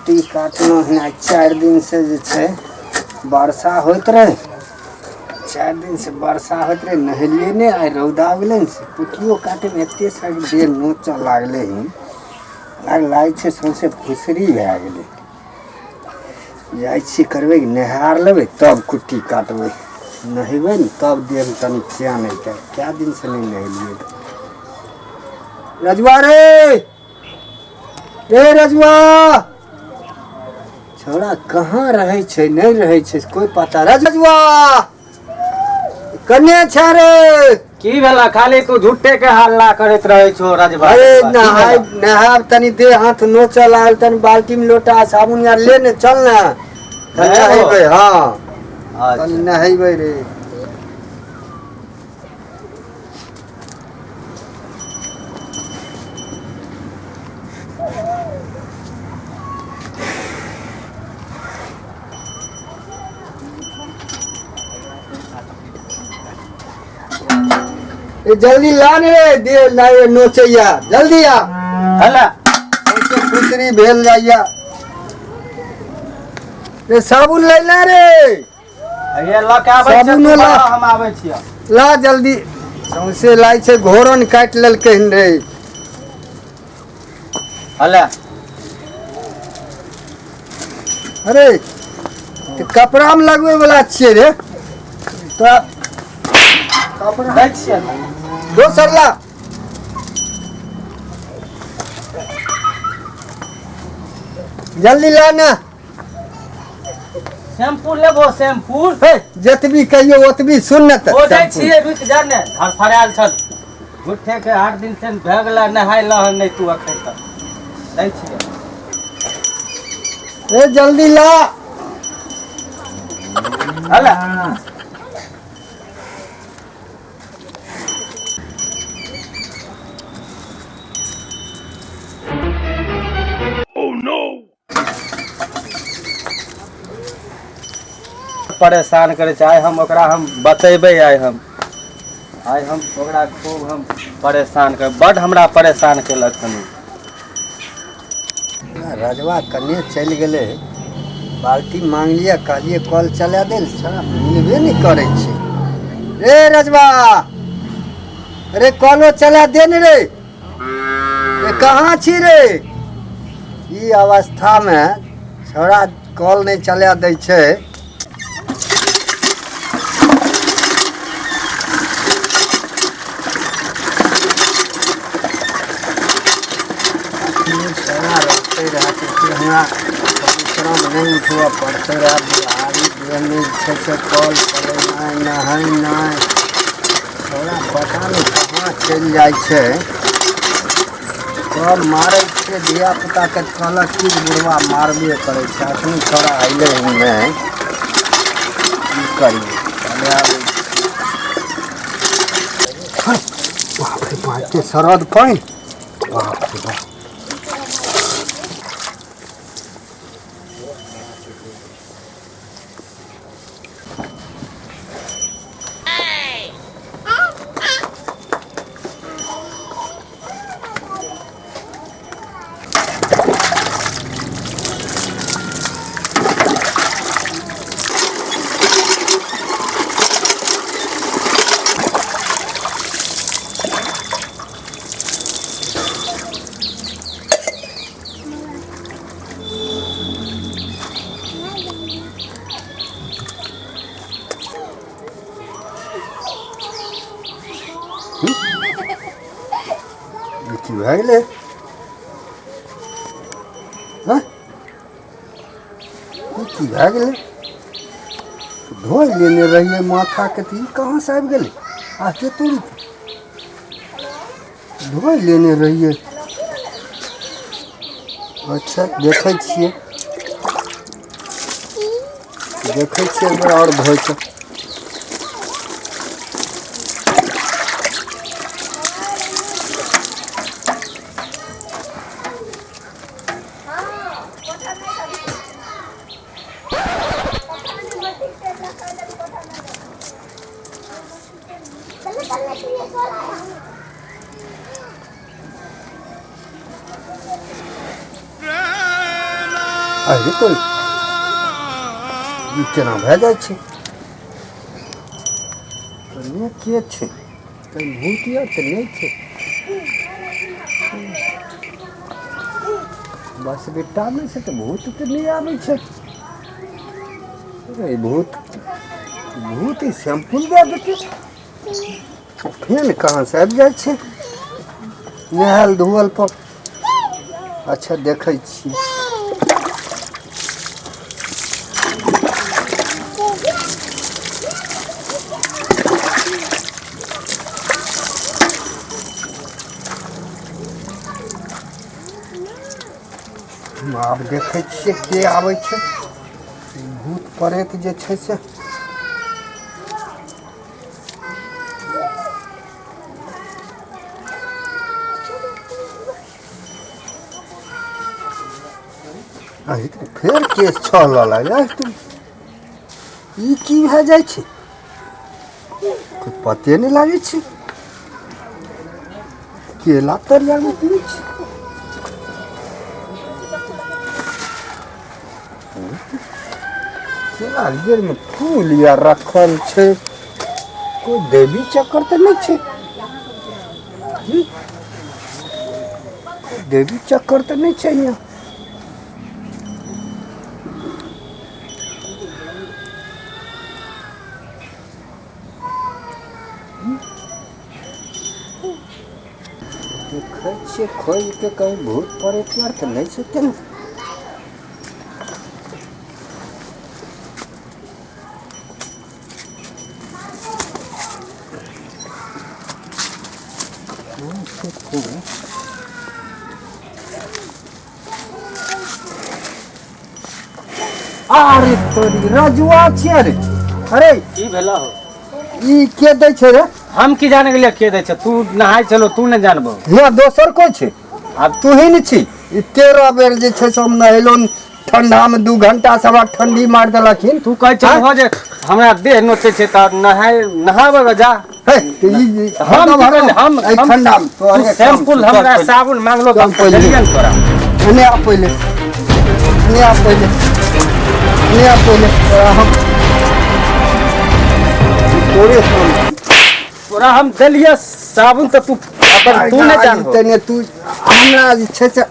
कुट्टी काटना है 4 दिन से जे छै वर्षा होत रहे 4 दिन से वर्षा होत रहे नहेलिए ने आइ रौदा गेलै ने से कुट्टियो काटे में एते सारी देर नोचऽ लागले ही लागे छै सौंसे फुसरी भए गेलै जाइ छी करबै नहार लेबै तब कुट्टी काटबै नहेबै ने तब देह में तनी चैन अयतै कए दिन से नहीं नहेलिए रजुआ रे रजुआ छोड़ा कहाँ रहे छै नहीं रहे छै कोई पता रजुआ कने छ रे की भेला खाली तू झूठे के हल्ला करत रहे छो रजवा अरे नहाब तनी देह हाथ नोचऽ लागल तनी बाल्टी में लोटा साबुन यार ले ने चल ना नहेबै हाँ तनी नहेबै रे जल्दी लाने रे दे लाए नोचैया जल्दी आ हला खुसरी भेल जाइया रे साबुन ले ला रे ये ल के आबै छै साबुन ला हम आबै छियै ला जल्दी सौंसे लाइ छै घोरन काट लेलकै रे हला अरे कपड़ा में लगबै वाला छियै रे तो कपड़ा दै छियै दोसर ला जल्दी ला ना शैम्पू लेबो शैम्पू हे जतबी कहियो ओतबी सुन न त ओ दै छियै रुक जा ने फड़फड़ायल छ झूठे के 8 दिन से भए गेला नहाय लहन नहीं तू अखन तक दै छियै ए जल्दी ला हला परेशान करे छै आइ हम ओकरा हम बतेबै आइ हम ओकरा खूब हम परेशान कर बड हमरा परेशान केलक हन रजवा कने चलि गेलै बाल्टी मांग लिया कहलिए कल चला दे सारा मिलबे नहीं करे छै रे रजवा अरे कलो चला दे ने रे कहाँ छी रे ई अवस्था में छोड़ा कल नहीं चला दै छै परिश्रम नहीं उठवा पड़ते रहा बिहारी में कॉल करे नहाय नहीं थोड़ा पता नहीं कहाँ चल जाए कॉल मारे से धिया पुता के कहलक कि बुढ़वा मारबे करे अखनी थोड़ा अइले नहीं की करिए बाप रे बाप के सरद पानी बाप रे बाप की भए गेलै हाँ की भए गेलै धोइ लेने रहिए माथा के तो कहाँ से आबि गेलै आके तोरी धोइ लेने रहिए अच्छा देखै छियै एक बार और धोइ के अरे तो ई केना भए जाइ छै कन्या के छै कहीं भूत या तऽ नहीं छै बस बेटा में से तो भूत तो नहीं आवे छै अरे भूत ही सैंपल दे देते फेन कहाँ से आबि जाइ छै नहायल धोअल पर अच्छा देखै छी आब देखै छियै के आबै छै भूत प्रेत जे छै से अहि तो फेर केस छल लागल ई की भए जाइ छै कोई पते नहीं लागे छै केला तरिया में पीबै छै केला जड़ में फूल या रखल छै कोई देवी चक्कर तो नहीं छै देवी चक्कर तो नहीं छै यहाँ देखै छियै खोज के कहीं भूत प्रेत तो नहीं छै तेना अरे तोरी राजुआ छियै रे अरे की भेला हो ई के दै छै रे हम की जाने के लिए के दै छै तू नहाय चलो तू नहीं जानबो यहाँ दोसर कोई छै आब तू ही नहीं छी ई 13 बेर जे छै से हम नहेलो ठंडा में 2 घंटा सवा ठंडी मार देलखिन तू कह चल हो जे हमरा देह नोचे छै त नहावे जा हम ठंडा में तू सैंपल हमरा साबुन मांगलो कम पहिले तोरा ने आ पहिले ने आ पहिले ने आ पहिले हम तोरा हम देलिए साबुन त तू अपन तू नहीं जानबो तने तू हमरा जे छै से